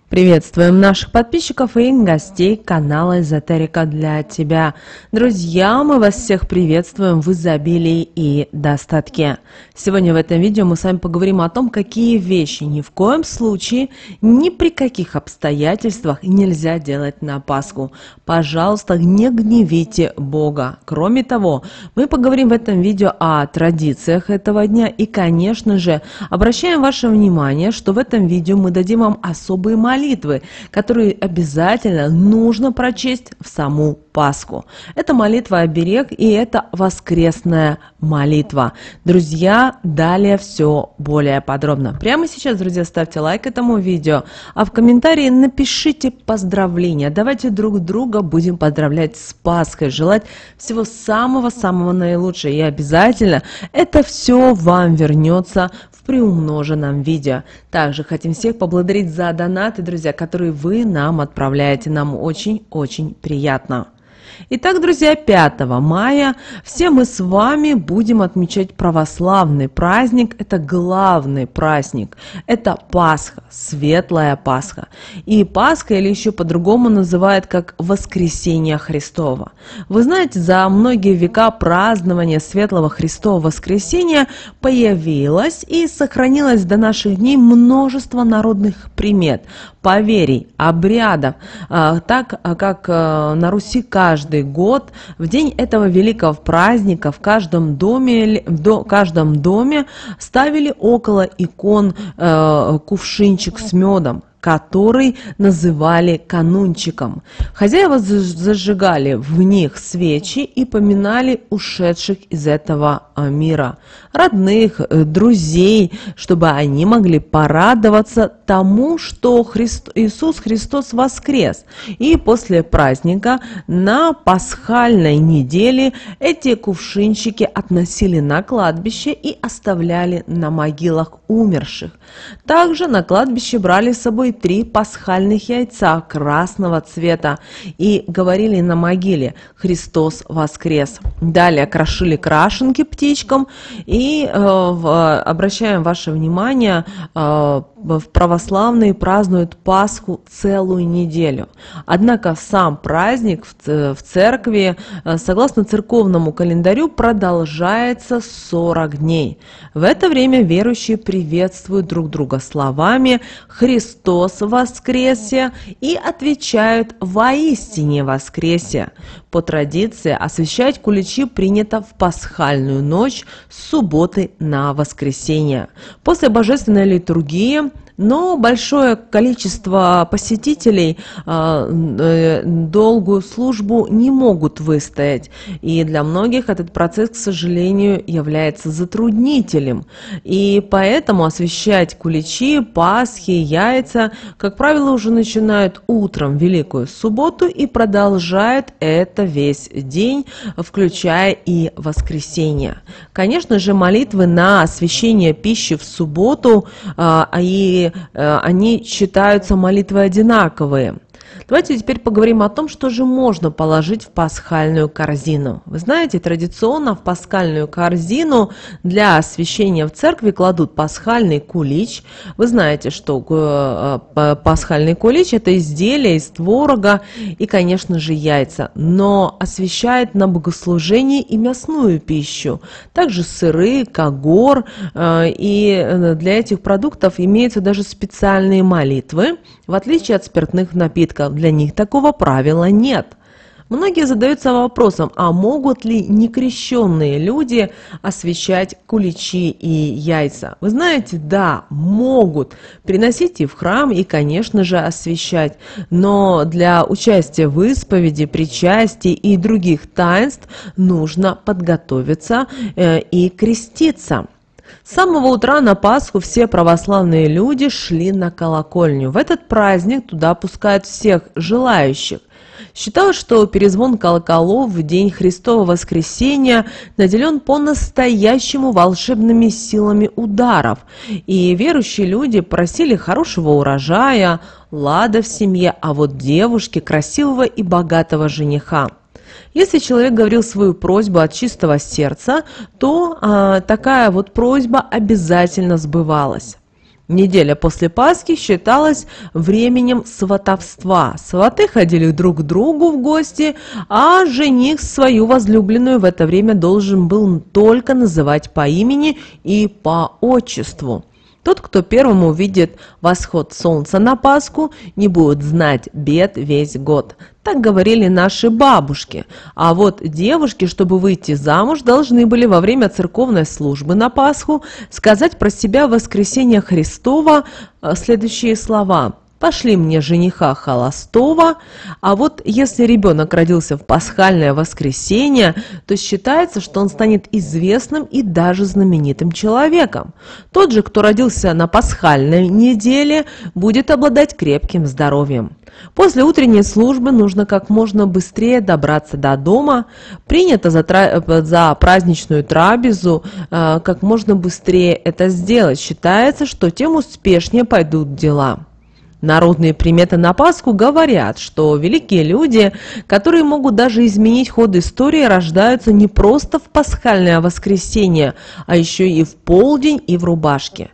Приветствуем наших подписчиков и гостей канала Эзотерика для тебя. Друзья, мы вас всех приветствуем в изобилии и достатке. Сегодня в этом видео мы с вами поговорим о том, какие вещи ни в коем случае, ни при каких обстоятельствах нельзя делать на Пасху. Пожалуйста, не гневите Бога. Кроме того, мы поговорим в этом видео о традициях этого дня и, конечно же, обращаем ваше внимание, что в этом видео мы дадим вам особые молитвы, которые обязательно нужно прочесть в саму Пасху. Это молитва-оберег и это воскресная молитва. Друзья, далее все более подробно. Прямо сейчас, друзья, ставьте лайк этому видео, а в комментарии напишите поздравления. Давайте друг друга будем поздравлять с Пасхой, желать всего самого-самого наилучшего. И обязательно это все вам вернется в приумноженном виде. Также хотим всех поблагодарить за донаты, друзья, которые вы нам отправляете. Нам очень-очень приятно. Итак, друзья, 5 мая все мы с вами будем отмечать православный праздник. Это главный праздник. Это Пасха, Светлая Пасха. И Пасха, или еще по-другому называют как Воскресение Христово. Вы знаете, за многие века празднование Светлого Христова Воскресения появилось и сохранилось до наших дней множество народных примет, поверий, обрядов, так как на Руси каждый год в день этого великого праздника в каждом доме ставили около икон кувшинчик с медом, который называли канунчиком. Хозяева зажигали в них свечи и поминали ушедших из этого мира, родных, друзей, чтобы они могли порадоваться тому, что Иисус Христос воскрес. И после праздника на пасхальной неделе эти кувшинчики относили на кладбище и оставляли на могилах умерших. Также на кладбище брали с собой 3 пасхальных яйца красного цвета и говорили на могиле: «Христос воскрес». Далее крошили крашенки птичкам и обращаем ваше внимание, в православные празднуют Пасху целую неделю. Однако сам праздник в церкви, согласно церковному календарю, продолжается 40 дней. В это время верующие приветствуют друг друга словами «Христос воскресе» и отвечают «Воистине воскресе». По традиции освящать куличи принято в пасхальную ночь с субботы на воскресенье. После божественной литургии, но большое количество посетителей долгую службу не могут выстоять. И для многих этот процесс, к сожалению, является затруднительным. И поэтому освящать куличи, пасхи, яйца, как правило, уже начинают утром в Великую Субботу и продолжают это весь день, включая и воскресенье. Конечно же, молитвы на освящение пищи в субботу они считаются молитвы одинаковые. Давайте теперь поговорим о том, что же можно положить в пасхальную корзину. Вы знаете, традиционно в пасхальную корзину для освящения в церкви кладут пасхальный кулич. Вы знаете, что пасхальный кулич – это изделие из творога и, конечно же, яйца, но освящает на богослужении и мясную пищу, также сыры, когор, и для этих продуктов имеются даже специальные молитвы, в отличие от спиртных напитков. Для них такого правила нет. Многие задаются вопросом, а могут ли некрещенные люди освящать куличи и яйца? Вы знаете, да, могут приносить и в храм, и, конечно же, освящать. Но для участия в исповеди, причастии и других таинств нужно подготовиться и креститься. С самого утра на Пасху все православные люди шли на колокольню. В этот праздник туда пускают всех желающих. Считалось, что перезвон колоколов в день Христова воскресения наделен по-настоящему волшебными силами ударов, и верующие люди просили хорошего урожая, лада в семье, а вот девушке красивого и богатого жениха. Если человек говорил свою просьбу от чистого сердца, то такая вот просьба обязательно сбывалась. Неделя после Пасхи считалась временем сватовства. Сваты ходили друг к другу в гости, а жених свою возлюбленную в это время должен был только называть по имени и по отчеству. Тот, кто первым увидит восход солнца на Пасху, не будет знать бед весь год. Так говорили наши бабушки. А вот девушки, чтобы выйти замуж, должны были во время церковной службы на Пасху сказать про себя в воскресение Христова следующие слова: «Пошли мне жениха холостого». А вот если ребенок родился в пасхальное воскресенье, то считается, что он станет известным и даже знаменитым человеком. Тот же, кто родился на пасхальной неделе, будет обладать крепким здоровьем. После утренней службы нужно как можно быстрее добраться до дома. Принято за праздничную трапезу как можно быстрее это сделать. Считается, что тем успешнее пойдут дела. Народные приметы на Пасху говорят, что великие люди, которые могут даже изменить ход истории, рождаются не просто в пасхальное воскресенье, а еще и в полдень и в рубашке.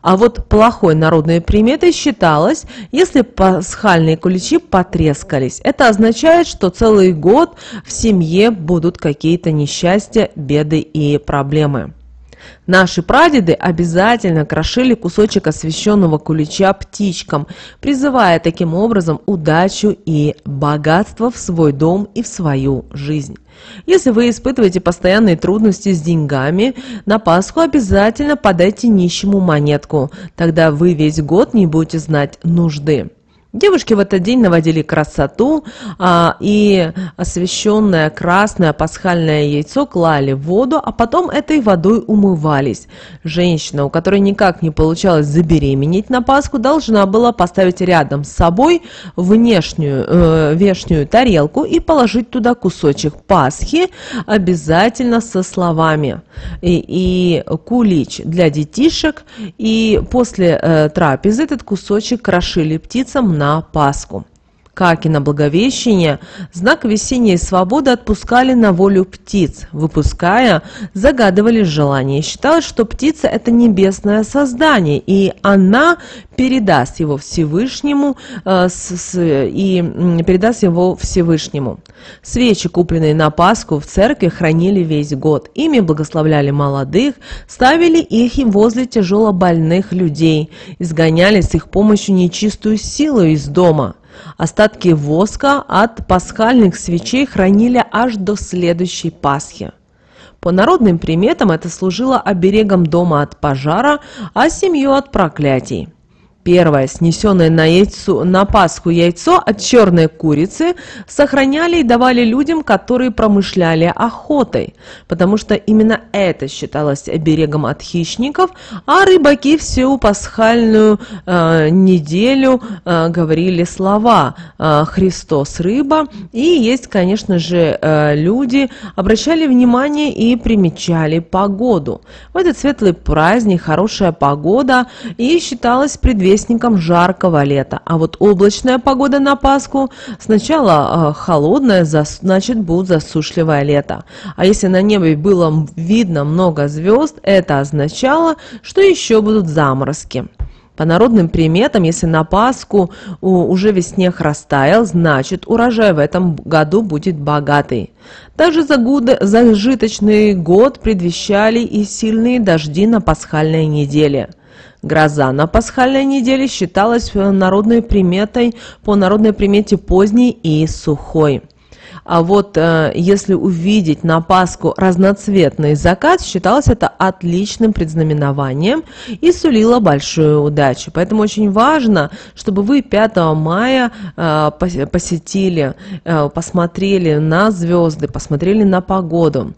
А вот плохой народной приметой считалось, если пасхальные куличи потрескались. Это означает, что целый год в семье будут какие-то несчастья, беды и проблемы. Наши прадеды обязательно крошили кусочек освященного кулича птичкам, призывая таким образом удачу и богатство в свой дом и в свою жизнь. Если вы испытываете постоянные трудности с деньгами, на Пасху обязательно подайте нищему монетку, тогда вы весь год не будете знать нужды. Девушки в этот день наводили красоту, и освященное красное пасхальное яйцо клали в воду, а потом этой водой умывались. Женщина, у которой никак не получалось забеременеть на Пасху, должна была поставить рядом с собой вешнюю тарелку и положить туда кусочек Пасхи, обязательно со словами и кулич для детишек, и после трапезы этот кусочек крошили птицам на Пасху. Как и на Благовещение, знак весенней свободы отпускали на волю птиц. Выпуская, загадывали желание. Считалось, что птица – это небесное создание, и она передаст его Всевышнему, Свечи, купленные на Пасху в церкви, хранили весь год. Ими благословляли молодых, ставили их и возле тяжелобольных людей, изгоняли с их помощью нечистую силу из дома. Остатки воска от пасхальных свечей хранили аж до следующей Пасхи. По народным приметам это служило оберегом дома от пожара, а семью от проклятий. Первое, снесенное на Пасху яйцо от черной курицы, сохраняли и давали людям, которые промышляли охотой, потому что именно это считалось оберегом от хищников, а рыбаки всю пасхальную неделю говорили слова «Христос рыба», и есть, конечно же, люди обращали внимание и примечали погоду. В этот светлый праздник хорошая погода и считалась предвестником жаркого лета. А вот облачная погода на Пасху сначала холодная, значит будет засушливое лето. А если на небе было видно много звезд, это означало, что еще будут заморозки. По народным приметам, если на Пасху уже весь снег растаял, значит урожай в этом году будет богатый. Также зажиточный год предвещали и сильные дожди на пасхальной неделе. Гроза на пасхальной неделе считалась народной приметой, по народной примете поздней и сухой. А вот если увидеть на Пасху разноцветный закат, считалось это отличным предзнаменованием и сулило большую удачу. Поэтому очень важно, чтобы вы 5 мая посетили, посмотрели на звезды, посмотрели на погоду.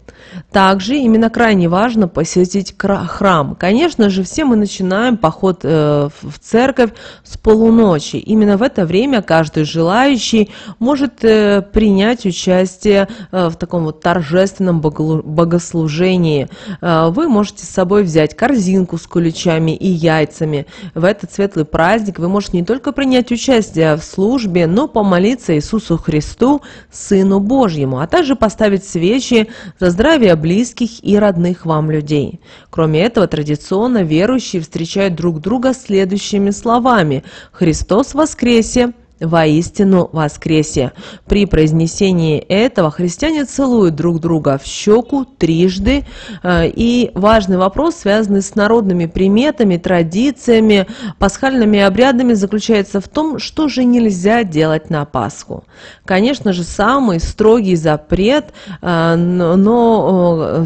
Также именно крайне важно посетить храм. Конечно же, все мы начинаем поход в церковь с полуночи. Именно в это время каждый желающий может принять участие участие в таком вот торжественном богослужении. Вы можете с собой взять корзинку с куличами и яйцами. В этот светлый праздник вы можете не только принять участие в службе, но помолиться Иисусу Христу, Сыну Божьему, а также поставить свечи за здравие близких и родных вам людей. Кроме этого, традиционно верующие встречают друг друга следующими словами: «Христос воскресе! Воистину воскресе!» При произнесении этого христиане целуют друг друга в щеку трижды. И важный вопрос, связанный с народными приметами, традициями, пасхальными обрядами, заключается в том, что же нельзя делать на Пасху. Конечно же, самый строгий запрет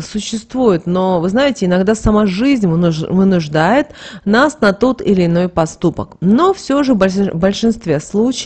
существует, но, вы знаете, иногда сама жизнь вынуждает нас на тот или иной поступок. Но все же в большинстве случаев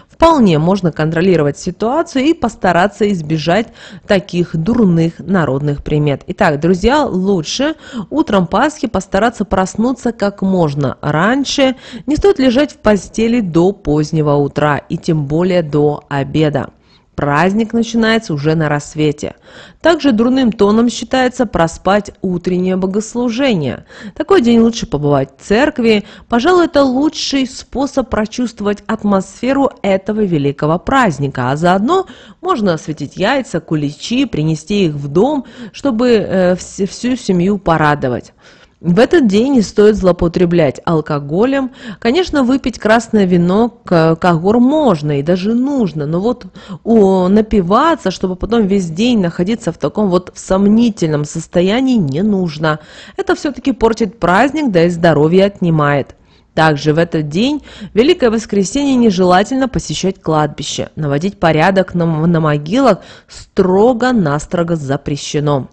вполне можно контролировать ситуацию и постараться избежать таких дурных народных примет. Итак, друзья, лучше утром Пасхи постараться проснуться как можно раньше. Не стоит лежать в постели до позднего утра и тем более до обеда. Праздник начинается уже на рассвете. Также дурным тоном считается проспать утреннее богослужение. Такой день лучше побывать в церкви. Пожалуй, это лучший способ прочувствовать атмосферу этого великого праздника. А заодно можно осветить яйца, куличи, принести их в дом, чтобы всю семью порадовать. В этот день не стоит злоупотреблять алкоголем. Конечно, выпить красное вино когор можно и даже нужно, но вот напиваться, чтобы потом весь день находиться в таком вот сомнительном состоянии, не нужно. Это все-таки портит праздник, да и здоровье отнимает. Также в этот день, Великое воскресенье, нежелательно посещать кладбище. Наводить порядок на могилах строго-настрого запрещено.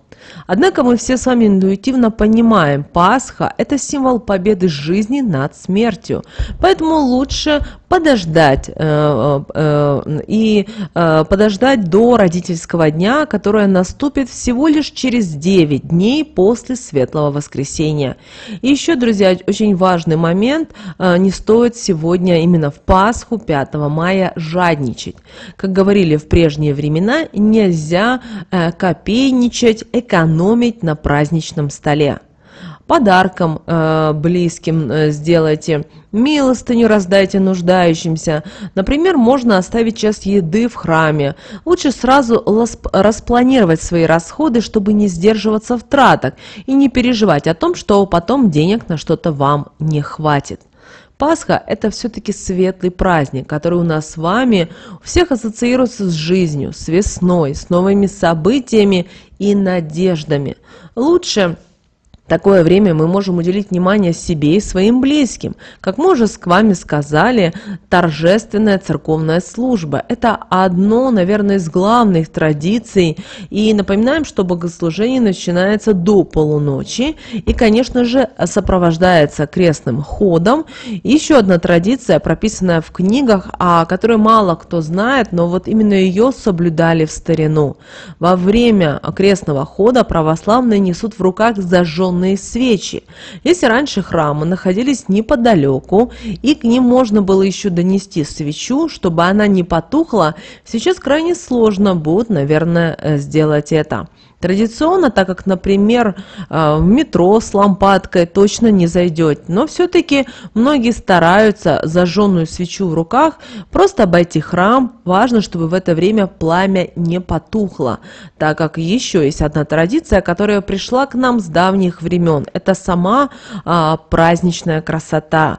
Однако мы все с вами интуитивно понимаем, Пасха – это символ победы жизни над смертью. Поэтому лучше подождать подождать до родительского дня, которое наступит всего лишь через 9 дней после Светлого Воскресения. И еще, друзья, очень важный момент: не стоит сегодня, именно в Пасху 5 мая, жадничать. Как говорили в прежние времена, нельзя копейничать, экономить на праздничном столе. Подарком близким сделайте, милостыню раздайте нуждающимся. Например, можно оставить час еды в храме. Лучше сразу распланировать свои расходы, чтобы не сдерживаться в тратах и не переживать о том, что потом денег на что-то вам не хватит. Пасха – это все-таки светлый праздник, который у нас с вами у всех ассоциируется с жизнью, с весной, с новыми событиями и надеждами. Лучше такое время мы можем уделить внимание себе и своим близким. Как мы уже с вами сказали, торжественная церковная служба – это одно, наверное, из главных традиций. И напоминаем, что богослужение начинается до полуночи и, конечно же, сопровождается крестным ходом. Еще одна традиция, прописанная в книгах, о которой мало кто знает, но вот именно ее соблюдали в старину. Во время крестного хода православные несут в руках зажженные свечи. Если раньше храмы находились неподалеку, и к ним можно было еще донести свечу, чтобы она не потухла, сейчас крайне сложно будет, наверное, сделать это. Традиционно, так как, например, в метро с лампадкой точно не зайдет, но все-таки многие стараются зажженную свечу в руках просто обойти храм. Важно, чтобы в это время пламя не потухло, так как еще есть одна традиция, которая пришла к нам с давних времен. Это сама праздничная красота,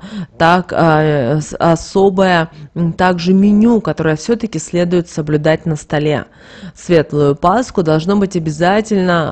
особое также меню, которое все-таки следует соблюдать на столе. Светлую Пасху должно быть обязательно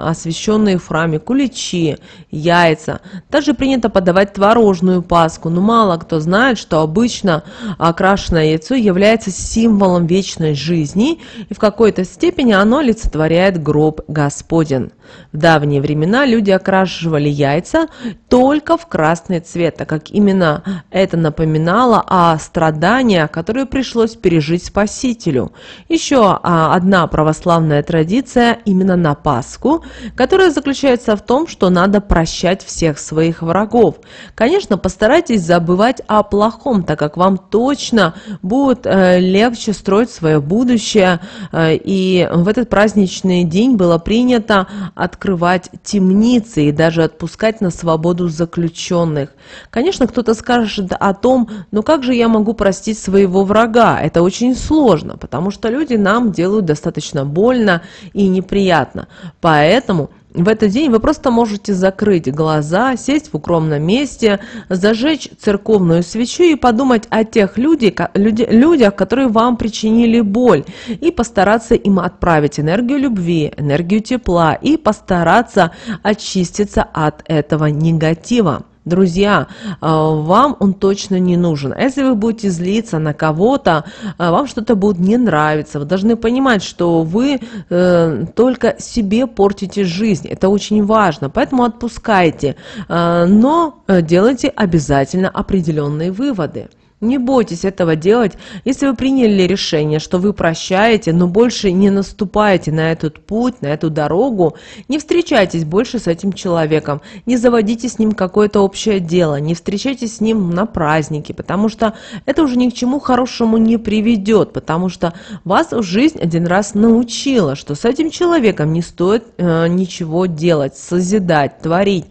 освященные в храме куличи, яйца. Также принято подавать творожную Пасху, но мало кто знает, что обычно окрашенное яйцо является символом вечной жизни, и в какой-то степени оно олицетворяет гроб Господень. В давние времена люди окрашивали яйца только в красный цвет, так как именно это напоминало о страданиях, которые пришлось пережить Спасителю. Еще одна православная традиция именно на Пасху опаску, которая заключается в том, что надо прощать всех своих врагов. Конечно, постарайтесь забывать о плохом, так как вам точно будет легче строить свое будущее. И в этот праздничный день было принято открывать темницы и даже отпускать на свободу заключенных. Конечно, кто-то скажет о том, ну как же я могу простить своего врага? Это очень сложно, потому что люди нам делают достаточно больно и неприятно. Поэтому в этот день вы просто можете закрыть глаза, сесть в укромном месте, зажечь церковную свечу и подумать о тех людях, которые вам причинили боль, и постараться им отправить энергию любви, энергию тепла и постараться очиститься от этого негатива. Друзья, вам он точно не нужен. А если вы будете злиться на кого-то, вам что-то будет не нравиться, вы должны понимать, что вы только себе портите жизнь. Это очень важно, поэтому отпускайте, но делайте обязательно определенные выводы. Не бойтесь этого делать. Если вы приняли решение, что вы прощаете, но больше не наступаете на этот путь, на эту дорогу, не встречайтесь больше с этим человеком, не заводите с ним какое-то общее дело, не встречайтесь с ним на празднике, потому что это уже ни к чему хорошему не приведет, потому что вас жизнь один раз научила, что с этим человеком не стоит ничего делать, созидать, творить.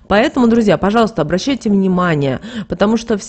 Поэтому, друзья, пожалуйста, обращайте внимание, потому что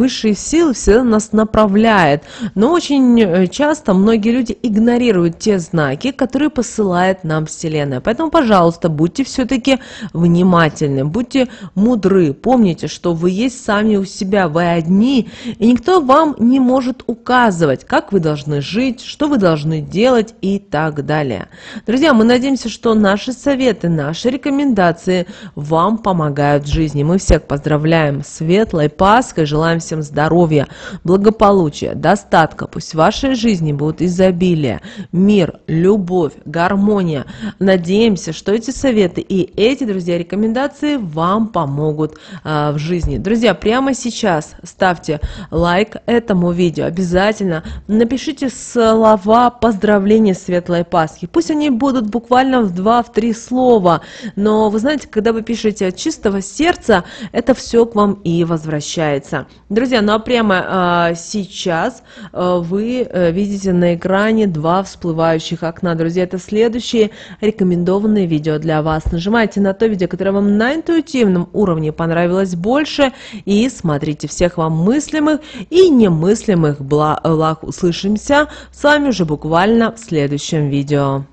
высшие силы всегда нас направляют, но очень часто многие люди игнорируют те знаки, которые посылает нам Вселенная. Поэтому, пожалуйста, будьте все-таки внимательны, будьте мудры, помните, что вы есть сами у себя, вы одни, и никто вам не может указывать, как вы должны жить, что вы должны делать и так далее. Друзья, мы надеемся, что наши советы, наши рекомендации вам помогают в жизни. Мы всех поздравляем с Светлой Пасхой, желаем всем здоровья, благополучия, достатка. Пусть в вашей жизни будет изобилие, мир, любовь, гармония. Надеемся, что эти советы и эти, друзья, рекомендации вам помогут в жизни. Друзья, прямо сейчас ставьте лайк этому видео. Обязательно напишите слова поздравления Светлой Пасхи. Пусть они будут буквально в 2-3 слова, но вы знаете, когда вы пишете от чистого сердца, это все к вам и возвращается. Друзья, ну а прямо сейчас вы видите на экране 2 всплывающих окна. Друзья, это следующие рекомендованные видео для вас. Нажимайте на то видео, которое вам на интуитивном уровне понравилось больше, и смотрите. Всех вам мыслимых и немыслимых благ. Услышимся с вами уже буквально в следующем видео.